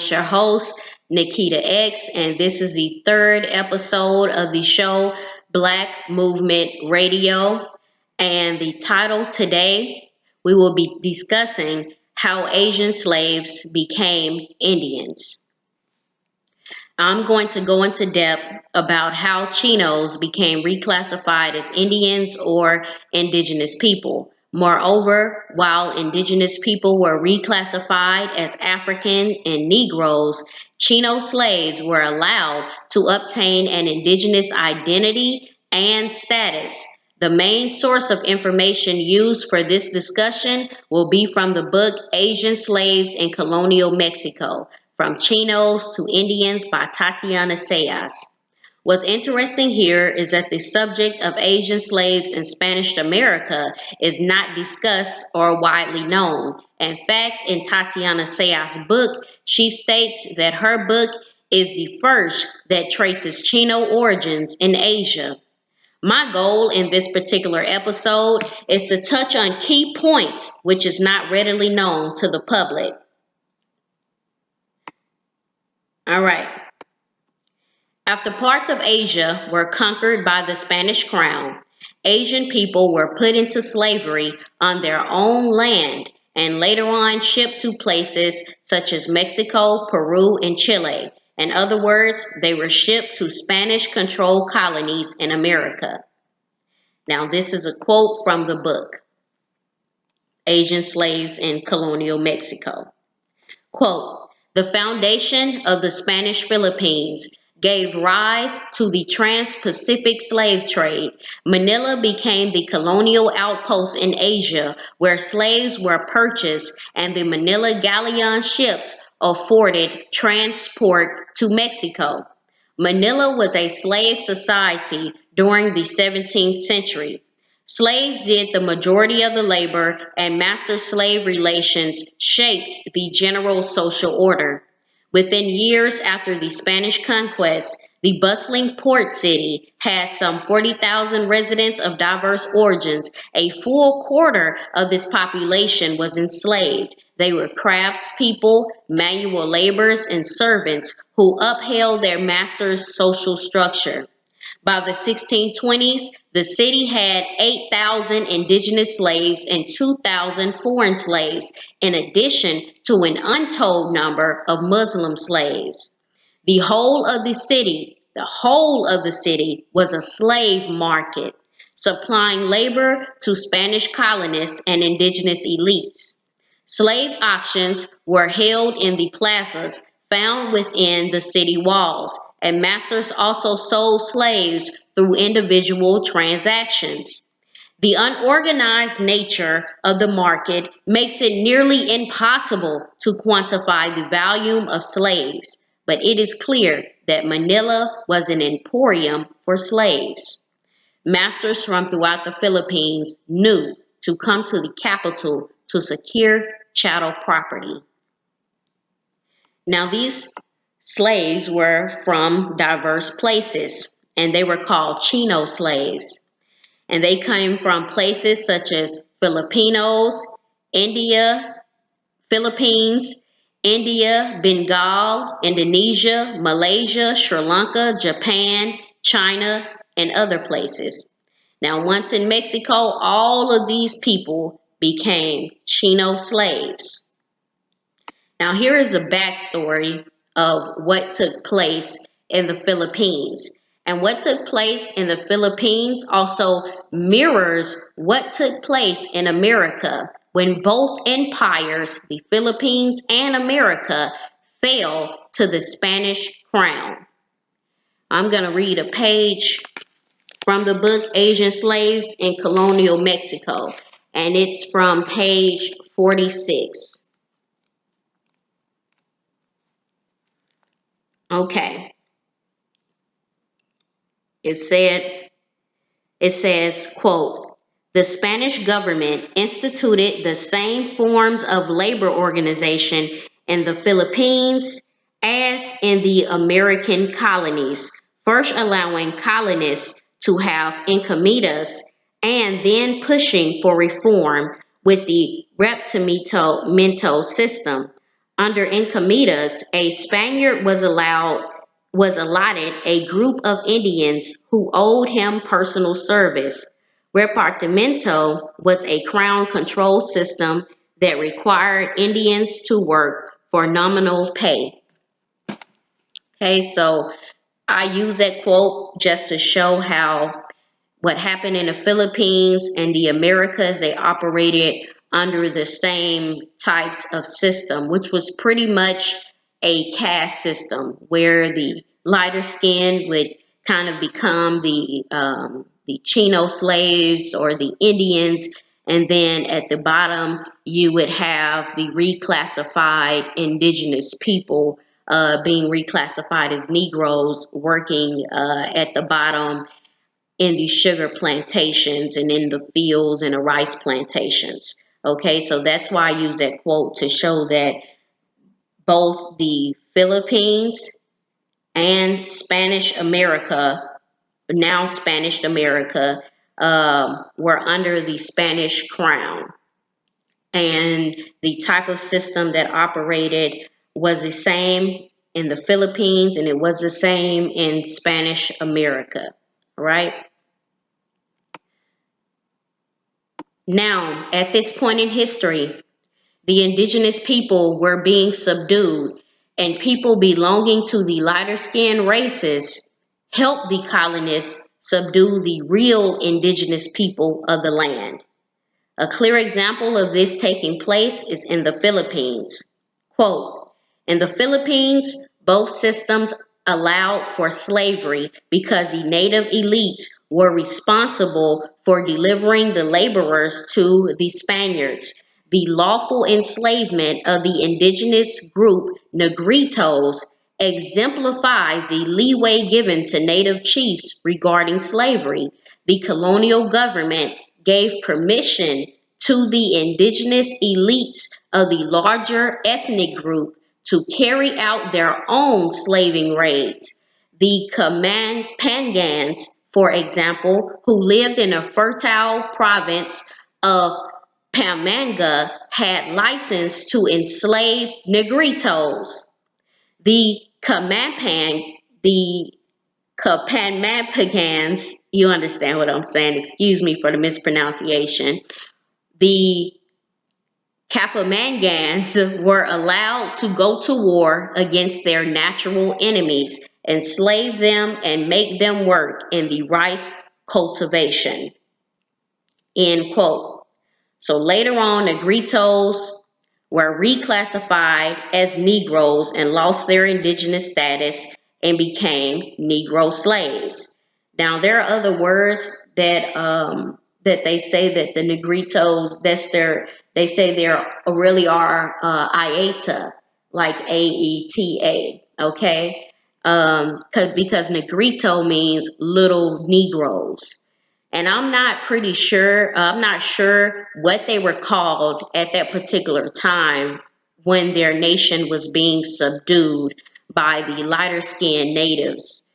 is your host, Nikita X, and this is the third episode of the show, Black Movement Radio. And the title today, we will be discussing how Asian slaves became Indians. I'm going to go into depth about how Chinos became reclassified as Indians or indigenous people. Moreover, while indigenous people were reclassified as African and Negroes, Chino slaves were allowed to obtain an indigenous identity and status. The main source of information used for this discussion will be from the book Asian Slaves in Colonial Mexico, From Chinos to Indians by Tatiana Sayas. What's interesting here is that the subject of Asian slaves in Spanish America is not discussed or widely known. In fact, in Tatiana Sayas' book, she states that her book is the first that traces Chino origins in Asia. My goal in this particular episode is to touch on key points which is not readily known to the public. All right. After parts of Asia were conquered by the Spanish crown, Asian people were put into slavery on their own land and later on shipped to places such as Mexico, Peru, and Chile. In other words, they were shipped to Spanish-controlled colonies in America. Now, this is a quote from the book, Asian Slaves in Colonial Mexico. Quote, "The foundation of the Spanish Philippines gave rise to the trans-Pacific slave trade. Manila became the colonial outpost in Asia where slaves were purchased and the Manila galleon ships afforded transport to Mexico. Manila was a slave society during the 17th century. Slaves did the majority of the labor and master-slave relations shaped the general social order. Within years after the Spanish conquest, the bustling port city had some 40,000 residents of diverse origins. A full quarter of this population was enslaved. They were craftspeople, manual laborers, and servants who upheld their master's social structure. By the 1620s, the city had 8,000 indigenous slaves and 2,000 foreign slaves, in addition to an untold number of Muslim slaves. The whole of the city was a slave market, supplying labor to Spanish colonists and indigenous elites. Slave auctions were held in the plazas found within the city walls, and masters also sold slaves through individual transactions. The unorganized nature of the market makes it nearly impossible to quantify the volume of slaves, but it is clear that Manila was an emporium for slaves. Masters from throughout the Philippines knew to come to the capital to secure chattel property. Now, these slaves were from diverse places, and they were called Chino slaves. And they came from places such as Filipinos, Philippines, India, Bengal, Indonesia, Malaysia, Sri Lanka, Japan, China, and other places. Now, once in Mexico, all of these people became Chino slaves. Now, here is a backstory of what took place in the Philippines. And what took place in the Philippines also mirrors what took place in America when both empires, the Philippines and America, fell to the Spanish crown. I'm going to read a page from the book Asian Slaves in Colonial Mexico, and it's from page 46. Okay. It says, quote, "The Spanish government instituted the same forms of labor organization in the Philippines as in the American colonies, first allowing colonists to have encomiendas and then pushing for reform with the reptimento system. Under encomiendas, a Spaniard was allotted a group of Indians who owed him personal service. Repartimiento was a crown control system that required Indians to work for nominal pay. Okay, so I use that quote just to show how what happened in the Philippines and the Americas, they operated under the same types of system, which was pretty much a caste system where the lighter skin would kind of become the Chino slaves or the Indians, and then at the bottom you would have the reclassified indigenous people being reclassified as Negroes working at the bottom in the sugar plantations and in the fields and the rice plantations. Okay, so that's why I use that quote to show that both the Philippines and Spanish America, now Spanish America, were under the Spanish crown. And the type of system that operated was the same in the Philippines and it was the same in Spanish America, right? Now, at this point in history, the indigenous people were being subdued, and people belonging to the lighter skinned races helped the colonists subdue the real indigenous people of the land. A clear example of this taking place is in the Philippines. Quote, in the Philippines, both systems allowed for slavery because the native elites were responsible for delivering the laborers to the Spaniards. The lawful enslavement of the indigenous group Negritos exemplifies the leeway given to native chiefs regarding slavery. The colonial government gave permission to the indigenous elites of the larger ethnic group to carry out their own slaving raids. The Pangans, for example, who lived in a fertile province of Pampanga, had license to enslave Negritos. The the Kapamapagans, you understand what I'm saying, excuse me for the mispronunciation. The Kapamangans were allowed to go to war against their natural enemies, enslave them, and make them work in the rice cultivation. End quote. So later on, Negritos were reclassified as Negroes and lost their indigenous status and became Negro slaves. Now there are other words that they say that the Negritos, they say there really are Aeta, like Aeta, okay? Because Negrito means little Negroes. And I'm not sure what they were called at that particular time when their nation was being subdued by the lighter skinned natives.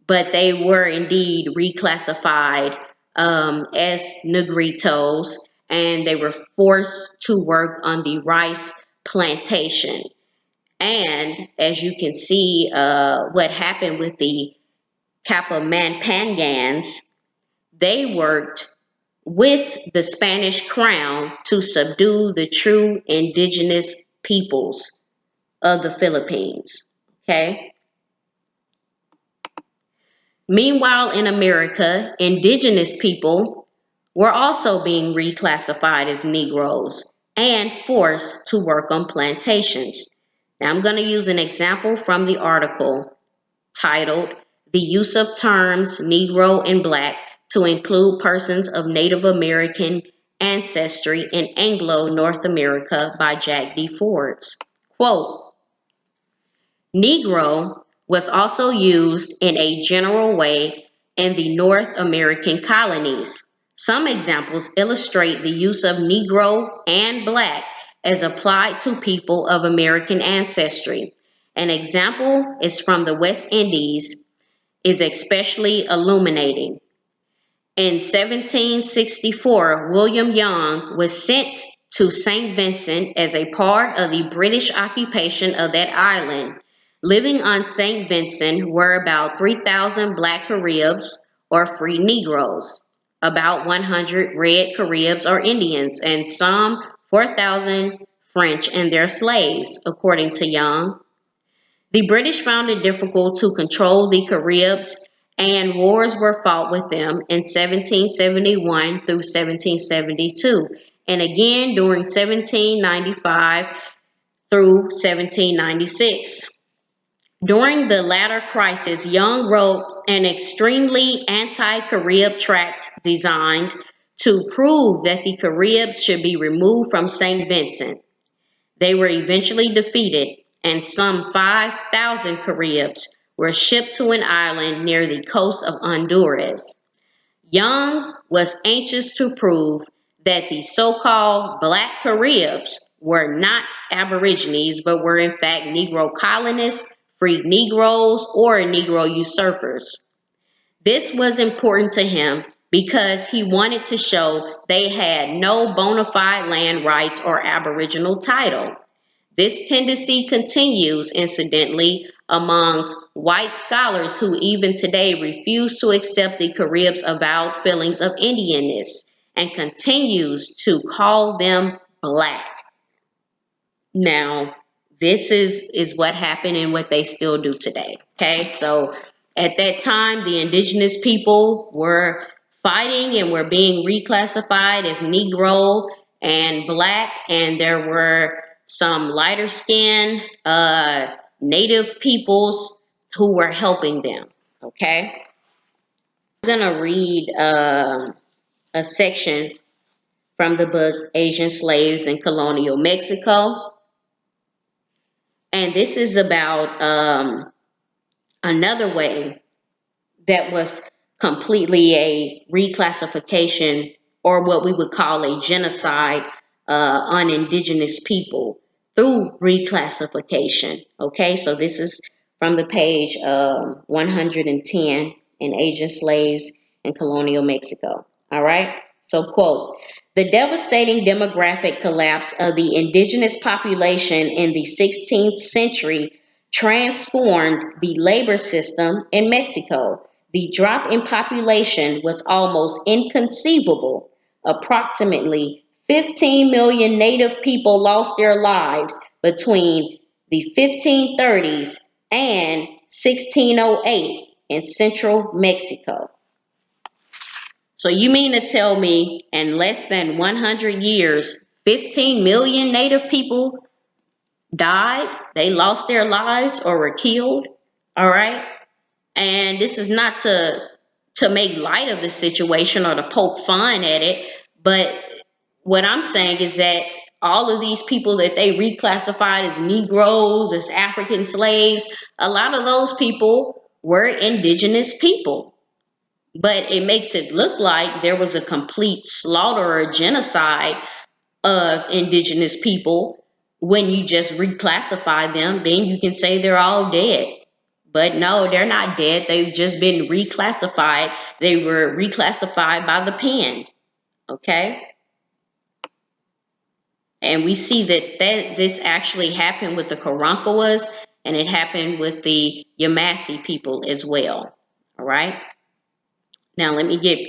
But they were indeed reclassified as Negritos, and they were forced to work on the rice plantation. And as you can see, what happened with the Kapamangans, they worked with the Spanish crown to subdue the true indigenous peoples of the Philippines. Okay. Meanwhile, in America, indigenous people were also being reclassified as Negroes and forced to work on plantations. Now, I'm going to use an example from the article titled The Use of Terms Negro and Black to Include Persons of Native American Ancestry in Anglo-North America by Jack D. Forbes. Quote, Negro was also used in a general way in the North American colonies. Some examples illustrate the use of Negro and Black as applied to people of American ancestry. An example is from the West Indies, is especially illuminating. In 1764, William Young was sent to St. Vincent as a part of the British occupation of that island. Living on St. Vincent were about 3,000 Black Caribs or free Negroes, about 100 Red Caribs or Indians, and some 4,000 French and their slaves, according to Young. The British found it difficult to control the Caribs, and wars were fought with them in 1771 through 1772, and again during 1795 through 1796. During the latter crisis, Young wrote an extremely anti-Carib tract designed to prove that the Caribs should be removed from St. Vincent. They were eventually defeated, and some 5,000 Caribs were shipped to an island near the coast of Honduras. Young was anxious to prove that the so-called Black Caribs were not Aborigines, but were in fact Negro colonists, freed Negroes, or Negro usurpers. This was important to him because he wanted to show they had no bona fide land rights or Aboriginal title. This tendency continues, incidentally, amongst white scholars who even today refuse to accept the Caribs' avowed feelings of Indianness and continues to call them Black. Now, this is what happened and what they still do today. Okay, so at that time, the indigenous people were fighting and were being reclassified as Negro and Black, and there were some lighter skinned native peoples who were helping them. Okay, I'm gonna read a section from the book Asian Slaves in Colonial Mexico. And this is about another way that was completely a reclassification, or what we would call a genocide on indigenous people through reclassification. Okay, so this is from the page 110 in Asian Slaves in Colonial Mexico. All right, so quote, "The devastating demographic collapse of the indigenous population in the 16th century transformed the labor system in Mexico. The drop in population was almost inconceivable. Approximately 15 million native people lost their lives between the 1530s and 1608 in central Mexico." So you mean to tell me in less than 100 years, 15 million native people died? They lost their lives or were killed? All right. And this is not to make light of the situation or to poke fun at it. But what I'm saying is that all of these people that they reclassified as Negroes, as African slaves, a lot of those people were indigenous people. But it makes it look like there was a complete slaughter or genocide of indigenous people. When you just reclassify them, then you can say they're all dead. But no, they're not dead. They've just been reclassified. They were reclassified by the pen. Okay? And we see that this actually happened with the Karankawas, and it happened with the Yamasee people as well. All right? Now, let me get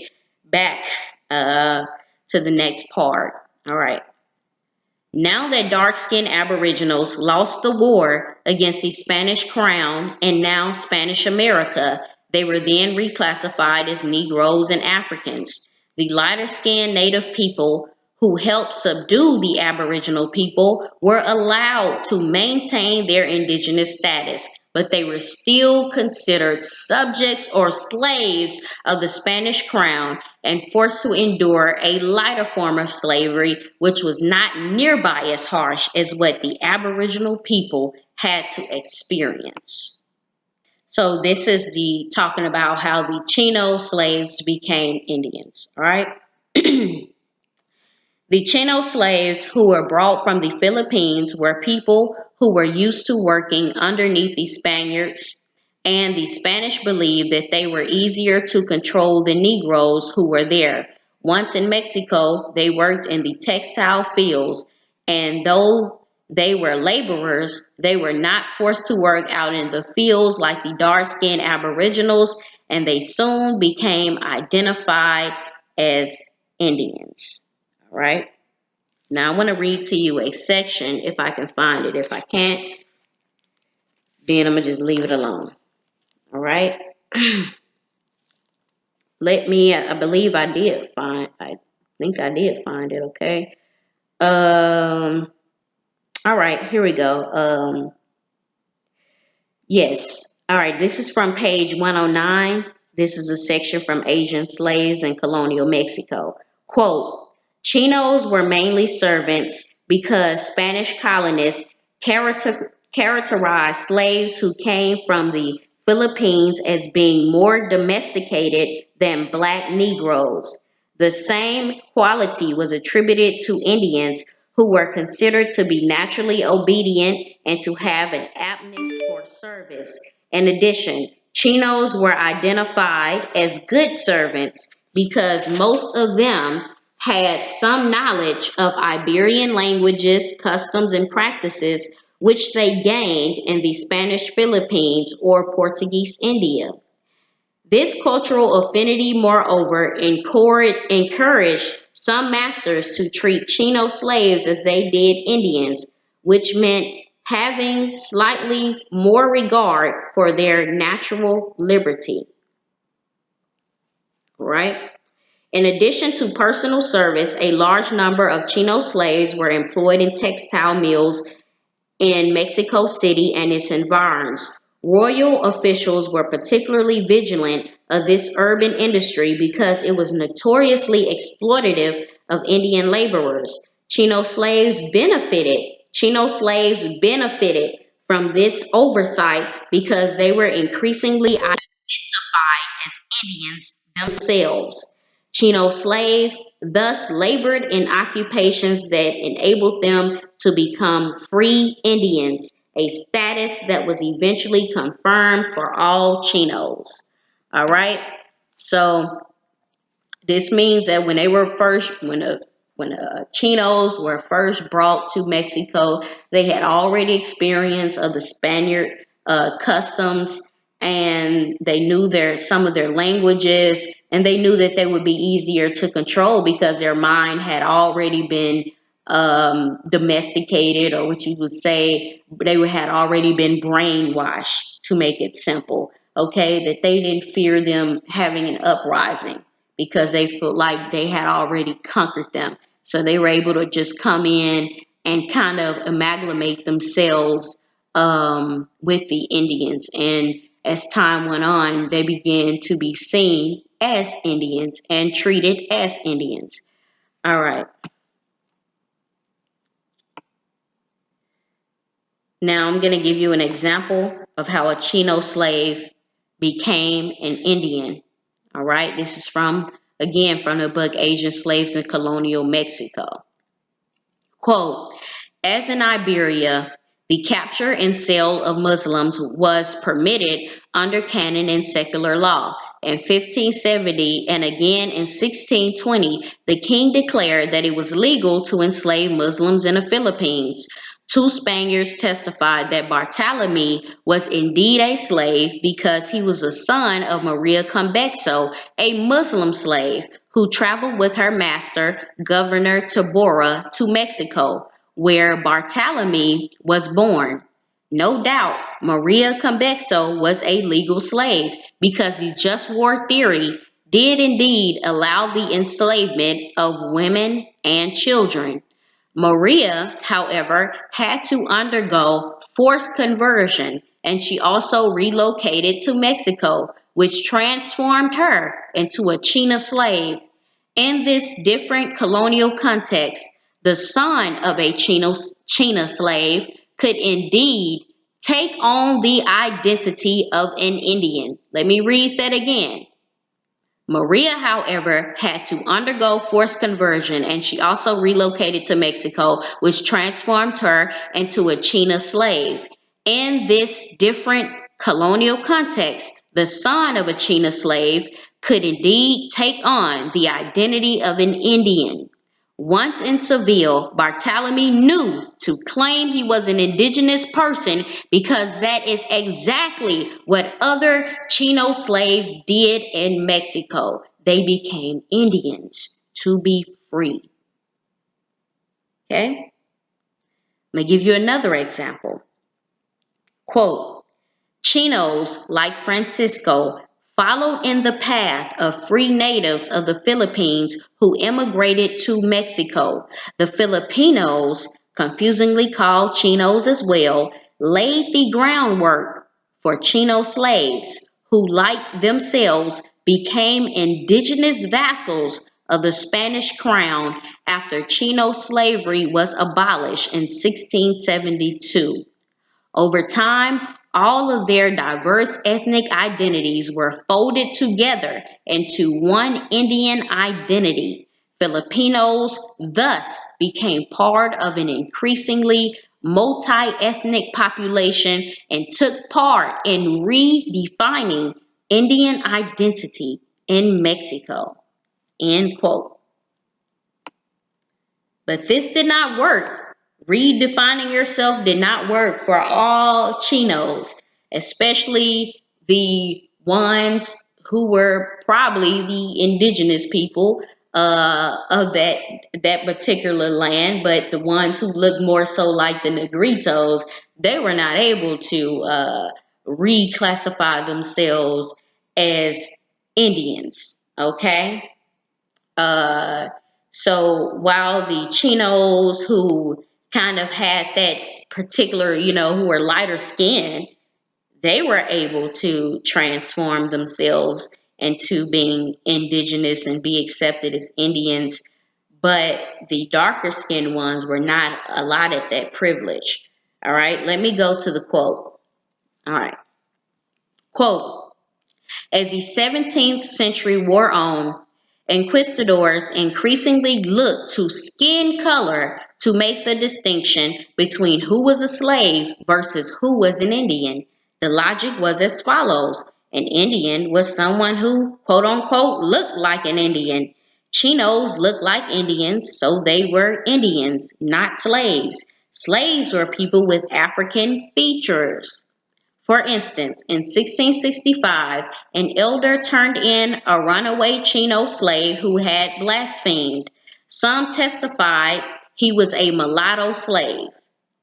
back to the next part. All right. Now that dark-skinned Aboriginals lost the war against the Spanish Crown and now Spanish America, they were then reclassified as Negroes and Africans. The lighter-skinned native people who helped subdue the Aboriginal people were allowed to maintain their indigenous status, but they were still considered subjects or slaves of the Spanish Crown and forced to endure a lighter form of slavery, which was not nearby as harsh as what the Aboriginal people had to experience. So this is talking about how the Chino slaves became Indians, all right? The Chino slaves who were brought from the Philippines were people who were used to working underneath the Spaniards, and the Spanish believed that they were easier to control than Negroes who were there. Once in Mexico, they worked in the textile fields, and though they were laborers, they were not forced to work out in the fields like the dark-skinned Aboriginals, and they soon became identified as Indians. All right. Now I want to read to you a section if I can find it. If I can't, then I'm going to just leave it alone. All right. I believe I think I did find it. Okay. All right, here we go. Yes. All right, this is from page 109. This is a section from Asian slaves in colonial Mexico. Quote, Chinos were mainly servants because Spanish colonists characterized slaves who came from the Philippines as being more domesticated than black Negroes. The same quality was attributed to Indians who were considered to be naturally obedient and to have an aptness for service. In addition, Chinos were identified as good servants because most of them had some knowledge of Iberian languages, customs, and practices which they gained in the Spanish Philippines or Portuguese India. This cultural affinity, moreover, encouraged some masters to treat Chino slaves as they did Indians, which meant having slightly more regard for their natural liberty. Right? In addition to personal service, a large number of Chino slaves were employed in textile mills in Mexico City and its environs. Royal officials were particularly vigilant of this urban industry because it was notoriously exploitative of Indian laborers. Chino slaves benefited from this oversight because they were increasingly identified as Indians themselves. Chino slaves thus labored in occupations that enabled them to become free Indians, a status that was eventually confirmed for all Chinos. All right. So this means that when Chinos were first brought to Mexico, they had already experience of the Spaniard customs, and they knew some of their languages, and they knew that they would be easier to control because their mind had already been domesticated, or what you would say, they had already been brainwashed, to make it simple. Okay, that they didn't fear them having an uprising because they felt like they had already conquered them. So they were able to just come in and kind of amalgamate themselves with the Indians. And as time went on, they began to be seen as Indians and treated as Indians. All right. Now I'm going to give you an example of how a Chino slave became an Indian. All right. This is from the book Asian Slaves in Colonial Mexico. Quote, as in Iberia, the capture and sale of Muslims was permitted under canon and secular law. In 1570 and again in 1620, the king declared that it was legal to enslave Muslims in the Philippines. Two Spaniards testified that Bartolome was indeed a slave because he was a son of Maria Convexo, a Muslim slave who traveled with her master, Governor Tabora, to Mexico, where Bartolome was born. No doubt, Maria Convexo was a legal slave because the just war theory did indeed allow the enslavement of women and children. Maria, however, had to undergo forced conversion, and she also relocated to Mexico, which transformed her into a China slave. In this different colonial context, the son of a China slave could indeed take on the identity of an Indian. Let me read that again. Maria, however, had to undergo forced conversion, and she also relocated to Mexico, which transformed her into a China slave. In this different colonial context, the son of a Chino slave, could indeed take on the identity of an Indian. Once in Seville, Barthélemy knew to claim he was an indigenous person because that is exactly what other Chino slaves did in Mexico. They became Indians to be free. Okay? Let me give you another example. Quote, Chinos, like Francisco, followed in the path of free natives of the Philippines who immigrated to Mexico. The Filipinos, confusingly called Chinos as well, laid the groundwork for Chino slaves who, like themselves, became indigenous vassals of the Spanish crown after Chino slavery was abolished in 1672. Over time, all of their diverse ethnic identities were folded together into one Indian identity. Filipinos thus became part of an increasingly multi-ethnic population and took part in redefining Indian identity in Mexico. End quote. But this did not work. Redefining yourself did not work for all Chinos, especially the ones who were probably the indigenous people of that particular land. But the ones who looked more so like the Negritos, they were not able to reclassify themselves as Indians. Okay. So while the Chinos who kind of had that particular, who were lighter skinned, they were able to transform themselves into being indigenous and be accepted as Indians. But the darker skinned ones were not allotted that privilege. All right, let me go to the quote. All right. Quote, as the 17th century wore on, inquisitors increasingly looked to skin color to make the distinction between who was a slave versus who was an Indian. The logic was as follows. An Indian was someone who, quote unquote, looked like an Indian. Chinos looked like Indians, so they were Indians, not slaves. Slaves were people with African features. For instance, in 1665, an elder turned in a runaway Chino slave who had blasphemed. Some testified he was a mulatto slave,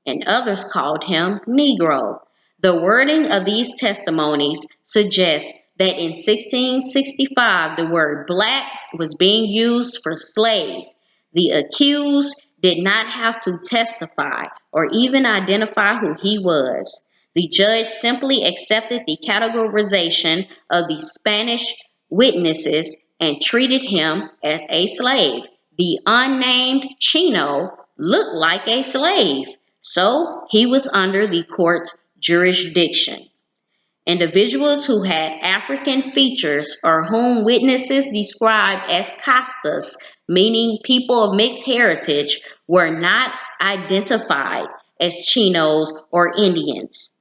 and others called him Negro. The wording of these testimonies suggests that in 1665 the word black was being used for slave. The accused did not have to testify or even identify who he was. The judge simply accepted the categorization of the Spanish witnesses and treated him as a slave. The unnamed Chino looked like a slave, so he was under the court's jurisdiction. Individuals who had African features or whom witnesses described as castas, meaning people of mixed heritage, were not identified as Chinos or Indians.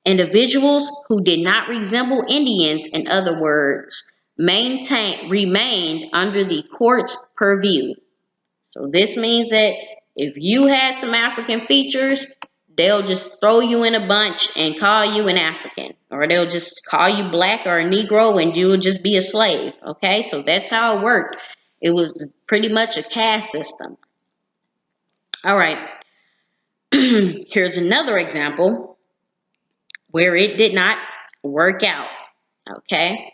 Individuals who did not resemble Indians, in other words, remained under the court's purview. So this means that if you had some African features, they'll just throw you in a bunch and call you an African, or they'll just call you black or a Negro and you will just be a slave. Okay, so that's how it worked. It was pretty much a caste system. All right, here's another example where it did not work out. Okay.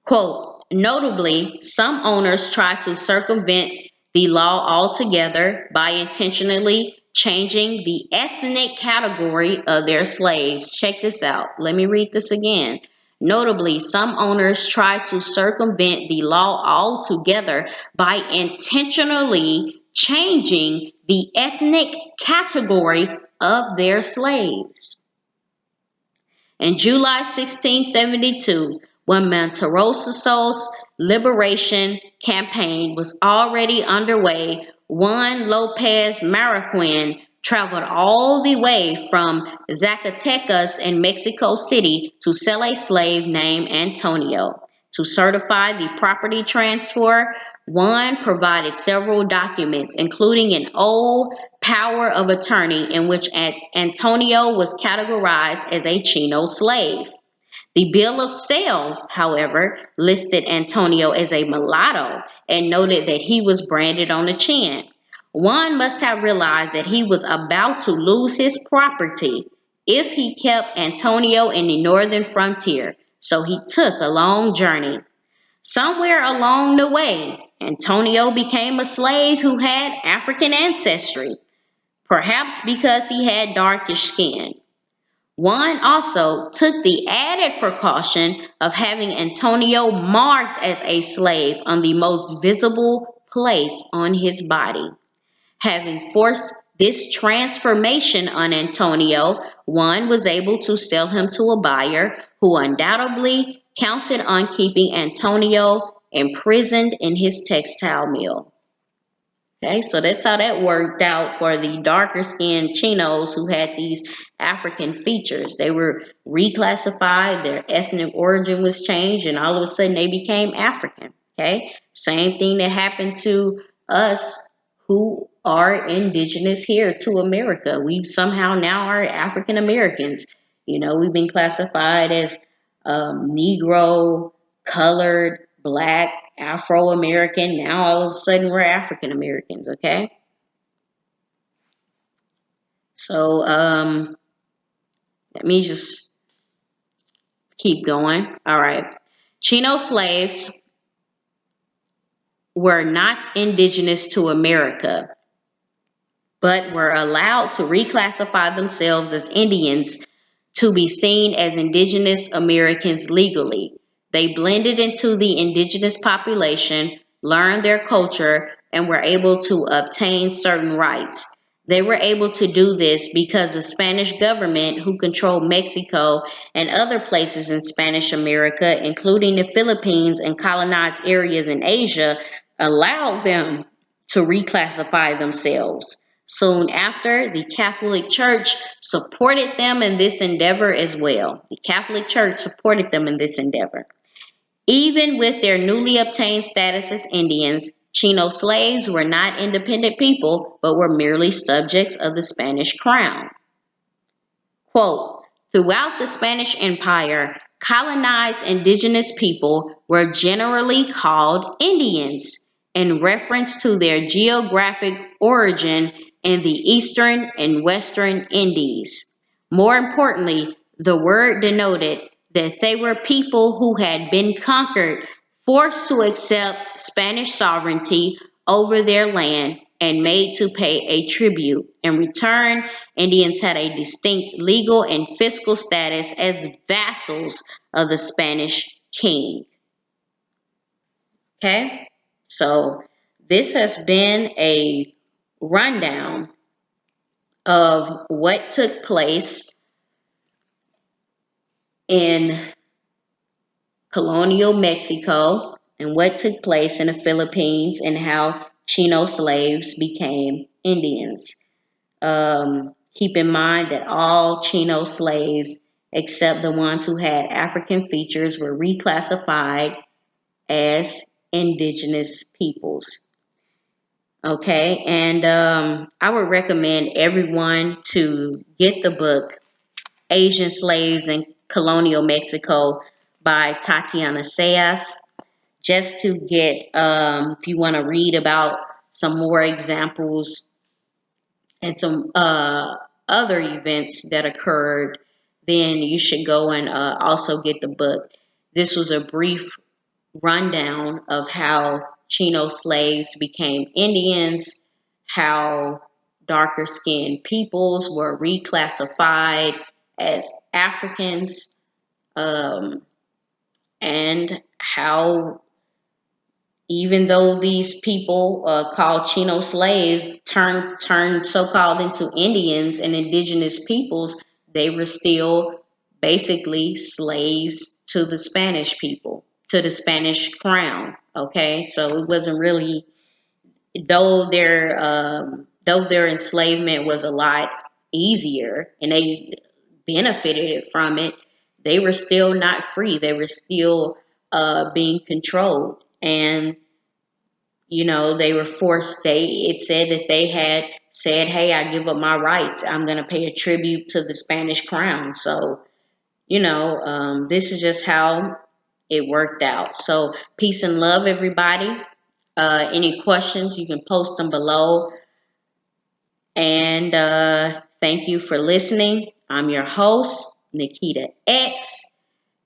Quote, notably, some owners try to circumvent the law altogether by intentionally changing the ethnic category of their slaves. Check this out. Let me read this again. Notably, some owners try to circumvent the law altogether by intentionally changing the ethnic category of their slaves. In July 1672, when Monterroso's liberation campaign was already underway, Juan Lopez Marroquin traveled all the way from Zacatecas in Mexico City to sell a slave named Antonio. To certify the property transfer, Juan provided several documents, including an old power of attorney in which Antonio was categorized as a Chino slave. The bill of sale, however, listed Antonio as a mulatto and noted that he was branded on the chin. Juan must have realized that he was about to lose his property if he kept Antonio in the northern frontier, so he took a long journey. Somewhere along the way, Antonio became a slave who had African ancestry, perhaps because he had darkish skin. Juan also took the added precaution of having Antonio marked as a slave on the most visible place on his body. Having forced this transformation on Antonio, Juan was able to sell him to a buyer who undoubtedly counted on keeping Antonio imprisoned in his textile mill. Okay, so that's how that worked out for the darker skinned Chinos who had these African features. They were reclassified, their ethnic origin was changed, and all of a sudden they became African. Okay, same thing that happened to us who are indigenous here to America. We somehow now are African Americans. You know, we've been classified as Negro, colored, Black, Afro American. Now all of a sudden we're African Americans, okay? So let me just keep going. All right. Chino slaves were not indigenous to America, but were allowed to reclassify themselves as Indians to be seen as indigenous Americans legally. They blended into the indigenous population, learned their culture, and were able to obtain certain rights. They were able to do this because the Spanish government, who controlled Mexico and other places in Spanish America, including the Philippines and colonized areas in Asia, allowed them to reclassify themselves. Soon after, the Catholic Church supported them in this endeavor as well. The Catholic Church supported them in this endeavor. Even with their newly obtained status as Indians, Chino slaves were not independent people, but were merely subjects of the Spanish crown. Quote, throughout the Spanish Empire, colonized indigenous people were generally called Indians in reference to their geographic origin in the eastern and western Indies. More importantly, the word denoted that they were people who had been conquered, forced to accept Spanish sovereignty over their land, and made to pay a tribute. In return, Indians had a distinct legal and fiscal status as vassals of the Spanish king. Okay, so this has been a rundown of what took place in colonial Mexico and what took place in the Philippines and how Chino slaves became Indians. Keep in mind that all Chino slaves, except the ones who had African features, were reclassified as indigenous peoples. Okay, and I would recommend everyone to get the book Asian Slaves in Colonial Mexico by Tatiana Sayas, just to get, if you want to read about some more examples and some other events that occurred, then you should go and also get the book. This was a brief rundown of how Chino slaves became Indians, how darker skinned peoples were reclassified as Africans, and how even though these people called Chino slaves turned so-called into Indians and indigenous peoples, they were still basically slaves to the Spanish people, to the Spanish crown. Okay, so it wasn't really, though though their enslavement was a lot easier and they benefited from it, they were still not free. They were still being controlled. And, they were forced. It said that they had said, hey, I give up my rights. I'm going to pay a tribute to the Spanish crown. So, this is just how it worked out. So peace and love, everybody. Any questions, you can post them below. And thank you for listening. I'm your host, Nikita X,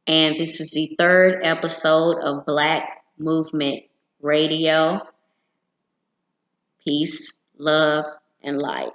and this is the third episode of Black Movement Radio. Peace, love, and light.